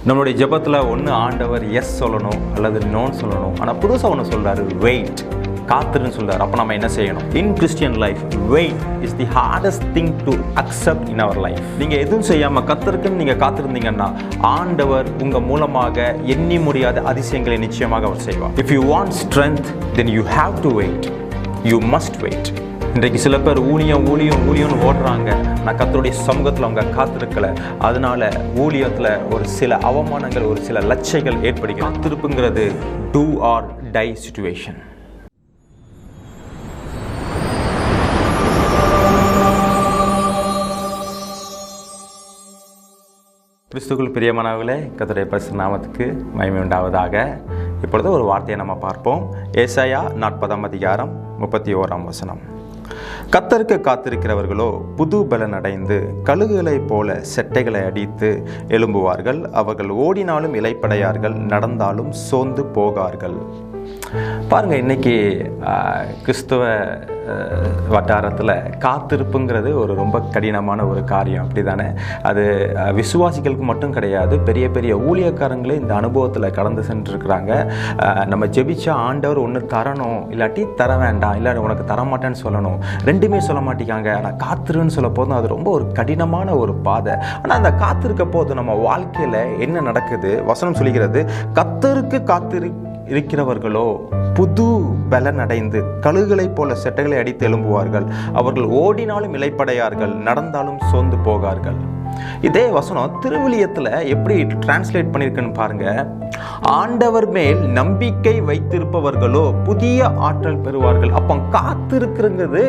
நம்மளுடைய ஜெபத்தில் ஒன்று ஆண்டவர் எஸ் சொல்லணும் அல்லது நோன்னு சொல்லணும். ஆனால் புதுசாக ஒன்று சொல்கிறாரு, வெயிட், காத்துருன்னு சொல்கிறார். அப்போ நம்ம என்ன செய்யணும்? In Christian life wait is the hardest thing to accept in our life. நீங்கள் எதுவும் செய்யாமல் கத்தருக்குன்னு நீங்கள் காத்திருந்தீங்கன்னா ஆண்டவர் உங்கள் மூலமாக எண்ணி முடியாத அதிசயங்களை நிச்சயமாக அவர் செய்வார். If you want strength then you have to wait, you must wait. இன்றைக்கு சில பேர் ஊழியம்னு ஓடுறாங்க. நான் கர்த்தருடைய சமூகத்தில் அவங்க காத்திருக்கலை. அதனால ஊழியத்தில் ஒரு சில அவமானங்கள், ஒரு சில லட்சைகள் ஏற்படுகிறது. காத்திருப்புங்கிறது டூ ஆர் டை சிச்சுவேஷன். கிறிஸ்துவுக்குள் பிரியமானவர்களே, கர்த்தருடைய பரிசுத்த நாமத்துக்கு மகிமை உண்டாவதாக. இப்பொழுது ஒரு வார்த்தையை நம்ம பார்ப்போம். ஏசாயா 40:31. கர்த்தருக்கு காத்திருக்கிறவர்களோ புது பலன் அடைந்து கழுகுகளைப் போல செட்டைகளை அடித்து எழும்புவார்கள். அவர்கள் ஓடினாலும் இளைப்படையார்கள், நடந்தாலும் சோர்ந்து போகார்கள். பாருங்க, இன்னைக்கு கிறிஸ்துவ வட்டாரத்தில் காத்திருப்புங்கிறது ஒரு ரொம்ப கடினமான ஒரு காரியம், அப்படி தானே? அது விசுவாசிகளுக்கு மட்டும் கிடையாது, பெரிய பெரிய ஊழியக்காரங்களே இந்த அனுபவத்தில் கடந்து சென்றிருக்கிறாங்க. நம்ம ஜெபிச்சா ஆண்டவர் ஒன்று தரணும், இல்லாட்டி தர வேண்டாம், இல்லாட்டி உனக்கு தரமாட்டேன்னு சொல்லணும், ரெண்டுமே சொல்ல மாட்டேங்காங்க. ஆனால் காத்திருன்னு சொல்ல போதும் அது ரொம்ப ஒரு கடினமான ஒரு பாதை. ஆனால் அந்த காத்திருக்க போது நம்ம வாழ்க்கையில் என்ன நடக்குது? வசனம் சொல்லுகிறது, கர்த்தருக்கு இருக்கிறவர்களோ புது பலன் அடைந்து கழுகுகளைப் போல செட்டைகளை அடித்து எழும்புவார்கள். அவர்கள் ஓடினாலும் இளைப்படையார்கள், நடந்தாலும் சோர்ந்து போகார்கள். இதே வசனம் திருவிழியத்தில் எப்படி டிரான்ஸ்லேட் பண்ணியிருக்குன்னு பாருங்க. ஆண்டவர் மேல் நம்பிக்கை வைத்திருப்பவர்களோ புதிய ஆற்றல் பெறுவார்கள். அப்போ காத்திருக்கிறது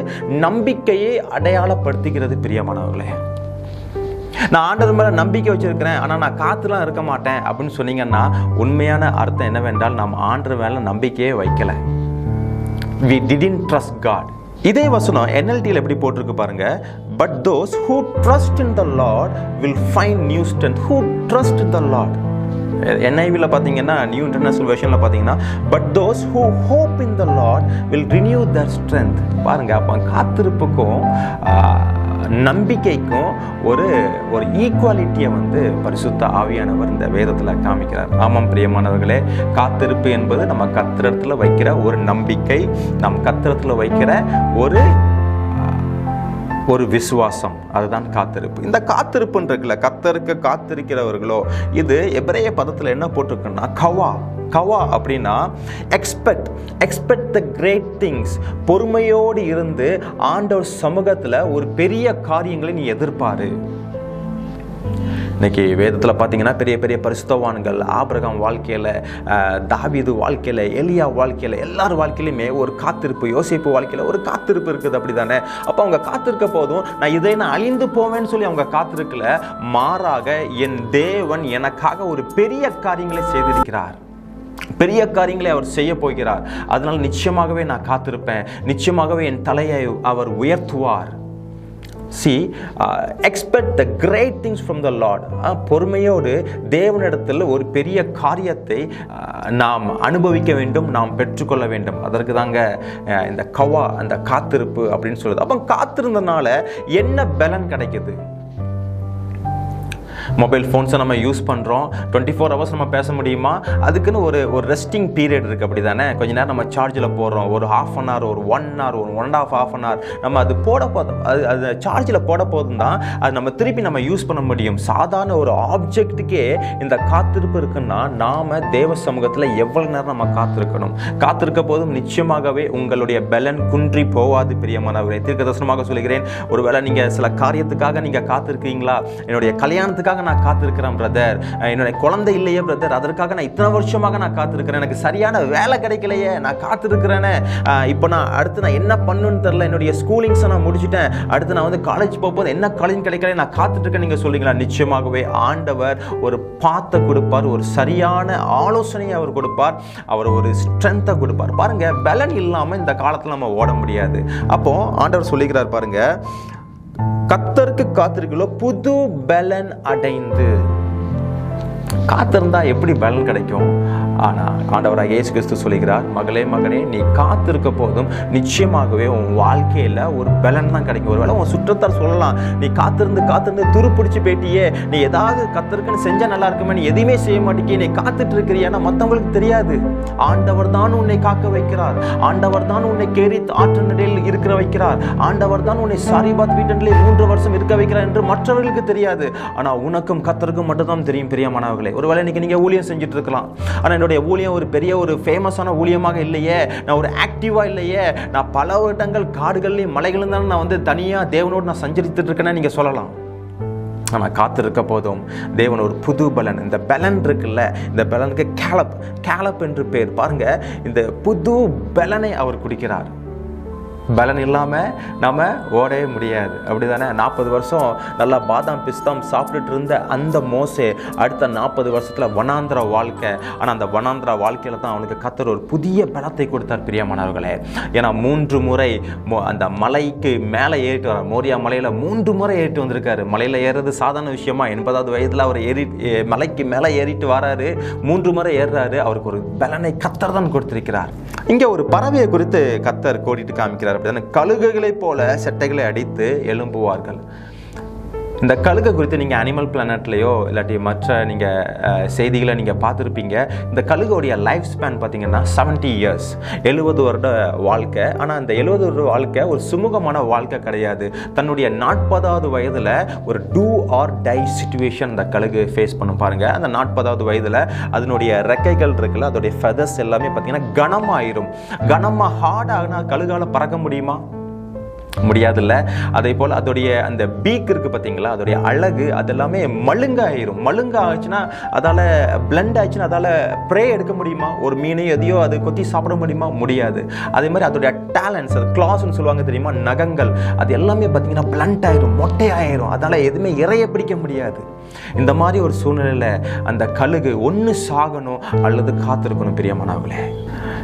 நம்பிக்கையை அடையாளப்படுத்துகிறது. பிரியமானவர்களே, நான் ஆண்டவர் மேலே நம்பிக்கை வச்சிருக்கிறேன், ஆனால் நான் காத்துலாம் இருக்க மாட்டேன் அப்படின்னு சொன்னீங்கன்னா உண்மையான அர்த்தம் என்னவென்றால் நாம் ஆண்டவர் மேலே நம்பிக்கையே வைக்கல. We didn't trust God. இதே வசனம் NLTயில் எப்படி போட்டிருக்கு பாருங்க. But those who trust in the Lord will find new strength. Who trust in the Lord. NIVல பார்த்தீங்கன்னா, நியூ இன்டர்நேஷனல் வெர்ஷனில் பார்த்தீங்கன்னா, but those who hope in the Lord will renew their strength. பாருங்க, அப்போ காத்திருப்புக்கும் நம்பிக்கைக்கும் ஒரு ஈக்குவாலிட்டியை பரிசுத்த ஆவியானவர் இந்த வேதத்தில் காமிக்கிறார். ஆமாம் பிரியமானவர்களே, காத்திருப்பு என்பது நம்ம கர்த்தரிடத்துல வைக்கிற ஒரு நம்பிக்கை, நம் கர்த்தரிடத்துல வைக்கிற ஒரு விசுவாசம், அதுதான் காத்திருப்பு. இந்த காத்திருப்புன்றதுல கர்த்தருக்கு காத்திருக்கிறவர்களோ, இது எபிரேய பதத்தில் என்ன போட்டிருக்குன்னா கவா அப்படின்னா எக்ஸ்பெக்ட் த கிரேட் திங்ஸ். பொறுமையோடு இருந்து ஆண்டவர் சமூகத்தில் ஒரு பெரிய காரியங்களை நீ எதிர்பாரு. இன்னைக்கு வேதத்தில் பார்த்தீங்கன்னா பெரிய பெரிய பரிசுத்தவான்கள், ஆபிரகாம் வாழ்க்கையில், தாவீது வாழ்க்கையில், எலியா வாழ்க்கையில், எல்லார் வாழ்க்கையிலுமே ஒரு காத்திருப்பு, யோசேப்பு வாழ்க்கையில் ஒரு காத்திருப்பு இருக்குது, அப்படி தானே? அப்போ அவங்க காத்திருக்க போதும் நான் அழிந்து போவேன்னு சொல்லி அவங்க காத்திருக்கல. மாறாக என் தேவன் எனக்காக ஒரு பெரிய காரியங்களை செய்திருக்கிறார், பெரிய காரியங்களை அவர் செய்ய போகிறார். அதனால் நிச்சயமாகவே நான் காத்திருப்பேன், நிச்சயமாகவே என் தலையை அவர் உயர்த்துவார். See, expect the great things from the Lord. பொறுமையோடு தேவனிடத்தில் ஒரு பெரிய காரியத்தை நாம் அனுபவிக்க வேண்டும், நாம் பெற்றுக்கொள்ள வேண்டும். அதற்கு தாங்க இந்த அந்த காத்திருப்பு அப்படின்னு சொல்லுது. அப்போ காத்திருந்தனால என்ன பலன் கிடைக்குது? மொபைல் ஃபோன்ஸை நம்ம யூஸ் பண்ணுறோம், 24 hours நம்ம பேச முடியுமா? அதுக்குன்னு ஒரு ரெஸ்டிங் பீரியட் இருக்குது, அப்படி தானே? கொஞ்ச நேரம் நம்ம சார்ஜில் போடுறோம், ஒரு ½ an hour, ஒரு 1 hour, ஒரு 1.5 hour நம்ம அது அது சார்ஜில் போட போதும் தான் அது நம்ம திருப்பி நம்ம யூஸ் பண்ண முடியும். சாதாரண ஒரு ஆப்ஜெக்ட்டுக்கே இந்த காத்திருப்பு இருக்குன்னா நாம் தேவ சமூகத்தில் எவ்வளோ நேரம் நம்ம காத்திருக்க போதும் நிச்சயமாகவே உங்களுடைய பலன் குன்றி போவாது. பிரியமானவர்களே, தீர்க்கதரிசனமாக சொல்கிறேன், ஒருவேளை நீங்கள் சில காரியத்துக்காக நீங்கள் காத்திருக்கீங்களா? என்னுடைய கல்யாணத்துக்காக நான் காத்திருக்கிறேன் பிரதர், என்னுடைய குழந்தை இல்லையே பிரதர், அதற்காக நான் இத்தனை வருஷமாக நான் காத்திருக்கிறேன், எனக்கு சரியான வேலை கிடைக்கலையே, நான் காத்திருக்கிறேனே, இப்போ நான் என்ன பண்ணுன்னு தெரியல, என்னுடைய ஸ்கூலிங்ஸை நான் முடிச்சுட்டேன், அடுத்து நான் காலேஜ் போகும்போது என்ன காலேஜ் கிடைக்கல, நான் காத்துட்ருக்கேன் நீங்கள் சொல்றீங்களா? நிச்சயமாகவே ஆண்டவர் ஒரு பாத்தை கொடுப்பார், ஒரு சரியான ஆலோசனையை அவர் கொடுப்பார், அவர் ஒரு ஸ்ட்ரென்த்தை கொடுப்பார். பாருங்க, பலன் இல்லாமல் இந்த காலத்தில் நம்ம ஓட முடியாது. அப்போ ஆண்டவர் சொல்லிக்கிறார் பாருங்க, கர்த்தருக்கு காத்திருக்கிறோ புது பலன் அடைந்து. காத்திருந்தா எப்படி பலன் கிடைக்கும்? ஆனால் ஆண்டவராக இயேசு கிறிஸ்து சொல்லுகிறார், மகளே மகனே, நீ காத்திருக்க போதும் நிச்சயமாகவே உன் வாழ்க்கையில் ஒரு பலன் தான் கிடைக்கும். ஒருவேளை உன் சுற்றத்தார் சொல்லலாம், நீ காத்திருந்து துருப்பிடிச்சு போயிட்டியே, நீ ஏதாவது கத்திருக்குன்னு செஞ்சால் நல்லா இருக்குமே, நீ எதையுமே செய்ய மாட்டேங்க, நீ காத்துட்டு இருக்கிறியா? மற்றவங்களுக்கு தெரியாது. ஆண்டவர் தான் உன்னை காக்க வைக்கிறார். ஆண்டவர் தான் உன்னை கேரி ஆற்று நடையில் இருக்கிற வைக்கிறார். ஆண்டவர் தான் உன்னை சாரிபாத் வீட்டிலே 3 வருஷம் இருக்க வைக்கிறார் என்று மற்றவர்களுக்கு தெரியாது. ஆனால் உனக்கும் கத்தருக்கும் மட்டும்தான் தெரியும். பிரியமானவர்களே, ஒருவேளை இன்னைக்கு நீங்கள் ஊழியம் செஞ்சுட்டு இருக்கலாம். ஆனால் என்னுடைய ஊழியம் ஒரு பெரிய ஒரு ஃபேமஸான ஊழியமாக இல்லையே, நான் ஒரு ஆக்டிவாக இல்லையே, நான் பல வருடங்கள் காடுகள்லையும் மலைகளும் தான் நான் தனியாக தேவனோடு நான் சஞ்சரித்துட்டு இருக்கேன்னு நீங்கள் சொல்லலாம். ஆனால் காத்திருக்க போதும் தேவன் ஒரு புது பலன், இந்த பலன் இருக்குல்ல, இந்த பலனுக்கு கேலப் என்று பேர். பாருங்க, இந்த புது பலனை அவர் குடிக்கிறார். பலன் இல்லாமல் நம்ம ஓடவே முடியாது, அப்படி தானே? 40 வருஷம் நல்லா பாதாம் பிஸ்தாம் சாப்பிட்டுட்டு இருந்த அந்த மோசே அடுத்த 40 வருஷத்தில் வனாந்திர வாழ்க்கை. ஆனால் அந்த வனாந்திர வாழ்க்கையில் தான் அவனுக்கு கர்த்தர் ஒரு புதிய பலத்தை கொடுத்தார். பிரியமானவர்களே, ஏன்னா 3 முறை அந்த மலைக்கு மேலே ஏறிட்டு வர, மோரியா மலையில் 3 முறை ஏறிட்டு வந்திருக்காரு. மலையில் ஏறுறது சாதாரண விஷயமா? 80வது வயதில் அவர் மலைக்கு மேலே ஏறிட்டு வராரு, 3 முறை ஏறுறாரு. அவருக்கு ஒரு பலனை கர்த்தர் தான் கொடுத்திருக்கிறார். இங்கே ஒரு பறவையை குறித்து கர்த்தர் கோடிட்டு காமிக்கிறார். கழுகுகளைப் போல செட்டைகளை அடித்து எழும்புவார்கள். இந்த கழுகை குறித்து நீங்கள் அனிமல் பிளானட்லேயோ இல்லாட்டி மற்ற நீங்கள் செய்திகளை நீங்கள் பார்த்துருப்பீங்க. இந்த கழுகோடைய லைஃப் ஸ்பேன் பார்த்தீங்கன்னா 70 இயர்ஸ், 70 வருட வாழ்க்கை. ஆனால் அந்த 70 வருட வாழ்க்கை ஒரு சுமூகமான வாழ்க்கை கிடையாது. தன்னுடைய 40வது வயதில் ஒரு டூ ஆர் டை சிச்சுவேஷன் இந்த கழுகு ஃபேஸ் பண்ணும். பாருங்கள், அந்த 40வது வயதில் அதனுடைய ரெக்கைகள் இருக்குல்ல, அதோடைய ஃபெதர்ஸ் எல்லாமே பார்த்தீங்கன்னா கனமாக ஹார்டாக கழுகால பறக்க முடியுமா? முடியாதுல்ல. அதே போல் அதோடைய அந்த பீக் இருக்குது பார்த்தீங்களா, அதோடைய அழகு அதெல்லாமே மழுங்க ஆச்சுன்னா, அதால் பிளண்ட் ஆச்சுன்னா அதால் ப்ரே எடுக்க முடியுமா? ஒரு மீனை எதையோ அது கொத்தி சாப்பிட முடியுமா? முடியாது. அதே மாதிரி அதோடைய டேலண்ட்ஸ், அது கிளாஸ்ன்னு சொல்லுவாங்க தெரியுமா, நகங்கள், அது எல்லாமே பார்த்தீங்கன்னா பிளண்ட் ஆயிரும், மொட்டையாயிரும். அதால் எதுவுமே இறைய பிடிக்க முடியாது. இந்த மாதிரி ஒரு சூழ்நிலையில் அந்த கழுகு ஒன்று சாகணும் அல்லது காத்திருக்கணும். பிரியமானவர்களே,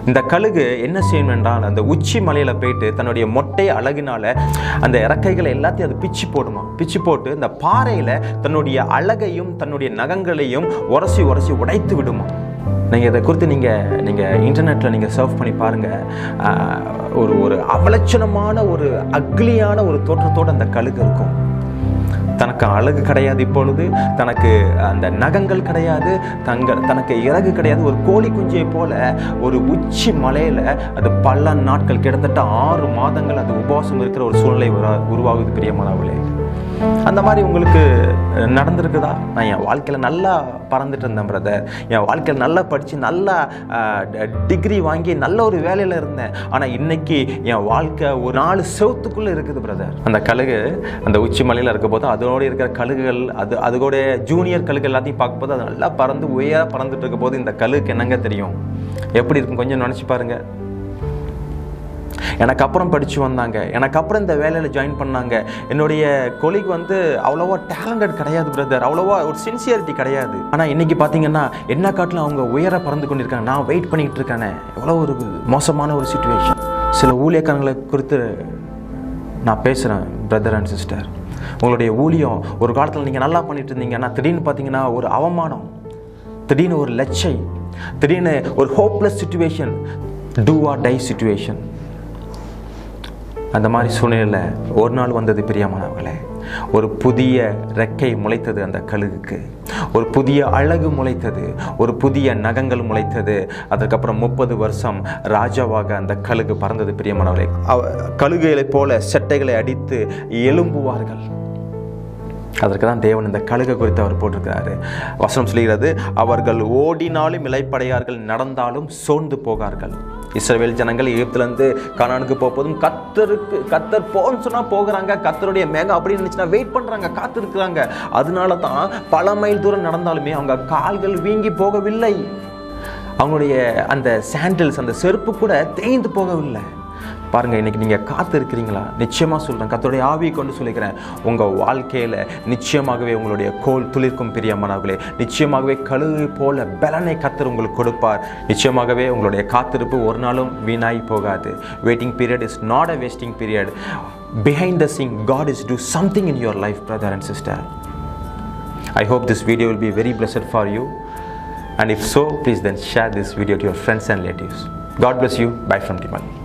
இந்த கழுகு என்ன செய்யணும் என்றால், அந்த உச்சி மலையில் போயிட்டு தன்னுடைய மொட்டை அழகினால அந்த இறக்கைகளை எல்லாத்தையும் அது பிச்சு போட்டு இந்த பாறையில் தன்னுடைய அழகையும் தன்னுடைய நகங்களையும் உரசி உடைத்து விடுமா. நீங்கள் இதை குறித்து நீங்கள் இன்டர்நெட்டில் நீங்கள் சர்ச் பண்ணி பாருங்கள். ஒரு அவலட்சணமான ஒரு அக்லியான ஒரு தோற்றத்தோடு அந்த கழுகு இருக்கும். தனக்கு அழகு கிடையாது, இப்பொழுது தனக்கு அந்த நகங்கள் கிடையாது, தனக்கு இறகு கிடையாது. ஒரு கோழி குஞ்சை போல ஒரு உச்சி மலையில் அது பல நாட்கள், கிட்டத்தட்ட 6 மாதங்கள் அது உபவாசம் இருக்கிற ஒரு சூழ்நிலை உருவாகுது. பிரியமானவர்களே, அந்த மாதிரி உங்களுக்கு நடந்திருக்குதா? நான் என் வாழ்க்கையில் நல்லா பறந்துட்டு இருந்தேன் பிரதர், என் வாழ்க்கையில் நல்லா படித்து நல்லா டிகிரி வாங்கி நல்ல ஒரு வேலையில் இருந்தேன். ஆனால் இன்னைக்கு என் வாழ்க்கை ஒரு 4 செவத்துக்குள்ளே இருக்குது பிரதர். அந்த கழுகு அந்த உச்சி மலையில் இருக்க போது அதோடு இருக்கிற கழுகுகள், அதோடைய ஜூனியர் கழுகு எல்லாத்தையும் பார்க்கும்போது அது நல்லா பறந்துட்டு இருக்க போது இந்த கழுகுக்கு என்னங்க தெரியும்? எப்படி இருக்கும் கொஞ்சம் நினச்சி பாருங்கள். எனக்கு அப்புறம் படித்து வந்தாங்க, எனக்கு அப்புறம் இந்த வேலையில் ஜாயின் பண்ணாங்க. என்னுடைய கொலீக் அவ்வளோவா டேலண்டட் கிடையாது பிரதர், அவ்வளோவா ஒரு சின்சியரிட்டி கிடையாது. ஆனால் இன்றைக்கி பார்த்தீங்கன்னா என்ன காட்டிலும் அவங்க உயர பறந்து கொண்டிருக்காங்க, நான் வெயிட் பண்ணிக்கிட்டு இருக்கேனே. எவ்வளோ ஒரு மோசமான ஒரு சிச்சுவேஷன். சில ஊழியக்காரங்களை குறித்து நான் பேசுகிறேன் பிரதர் அண்ட் சிஸ்டர். உங்களுடைய ஊழியம் ஒரு காலத்தில் நீங்கள் நல்லா பண்ணிட்டு இருந்தீங்கன்னா திடீர்னு பார்த்தீங்கன்னா ஒரு அவமானம், திடீர்னு ஒரு லட்சை, திடீர்னு ஒரு hopeless situation, do or die situation. அந்த மாதிரி சூழ்நிலையில் ஒரு நாள் வந்தது. பிரியமானவர்களே, ஒரு புதிய ரெக்கை முளைத்தது அந்த கழுகுக்கு, ஒரு புதிய அழகு முளைத்தது, ஒரு புதிய நகங்கள் முளைத்தது. அதுக்கப்புறம் 30 வருஷம் ராஜாவாக அந்த கழுகு பறந்தது. பிரியமானவர்களே, கழுகுகளை போல செட்டைகளை அடித்து எழும்புவார்கள். அதற்கு தான் தேவன் இந்த கழுகை குறித்து அவர் போட்டிருக்கிறாரு. வசனம் சொல்கிறது, அவர்கள் ஓடினாலும் இளைப்படையார்கள், நடந்தாலும் சோர்ந்து போகார்கள். இஸ்ரவேல் ஜனங்கள் எகிப்திலிருந்து கானானுக்கு போகும்போதும் கத்தர் போன்னு சொன்னால் போகிறாங்க. கத்தருடைய மேகம் அப்படின்னு நினச்சினா வெயிட் பண்ணுறாங்க, காத்திருக்கிறாங்க. அதனால தான் பல மைல் தூரம் நடந்தாலுமே அவங்க கால்கள் வீங்கி போகவில்லை. அவங்களுடைய அந்த சாண்டில்ஸ், அந்த செருப்பு கூட தேய்ந்து போகவில்லை. பாருங்கள், இன்றைக்கி நீங்கள் காத்து இருக்கிறீங்களா? நிச்சயமாக சொல்கிறேன், கர்த்தருடைய ஆவியை கொண்டு சொல்லிக்கிறேன், உங்கள் வாழ்க்கையில் நிச்சயமாகவே உங்களுடைய கோல் துளிர்க்கும். பிரியமானவர்களே, நிச்சயமாகவே கழுகு போல பலனை கர்த்தர் உங்களுக்கு கொடுப்பார். நிச்சயமாகவே உங்களுடைய காத்திருப்பு ஒரு நாளும் வீணாய் போகாது. Waiting period is not a wasting period. Behind the scene God is do something in your life, brother and sister. I hope this video will be very blessed for you, and if so, please then share this video to your friends and relatives. God bless you. Bye from Timal.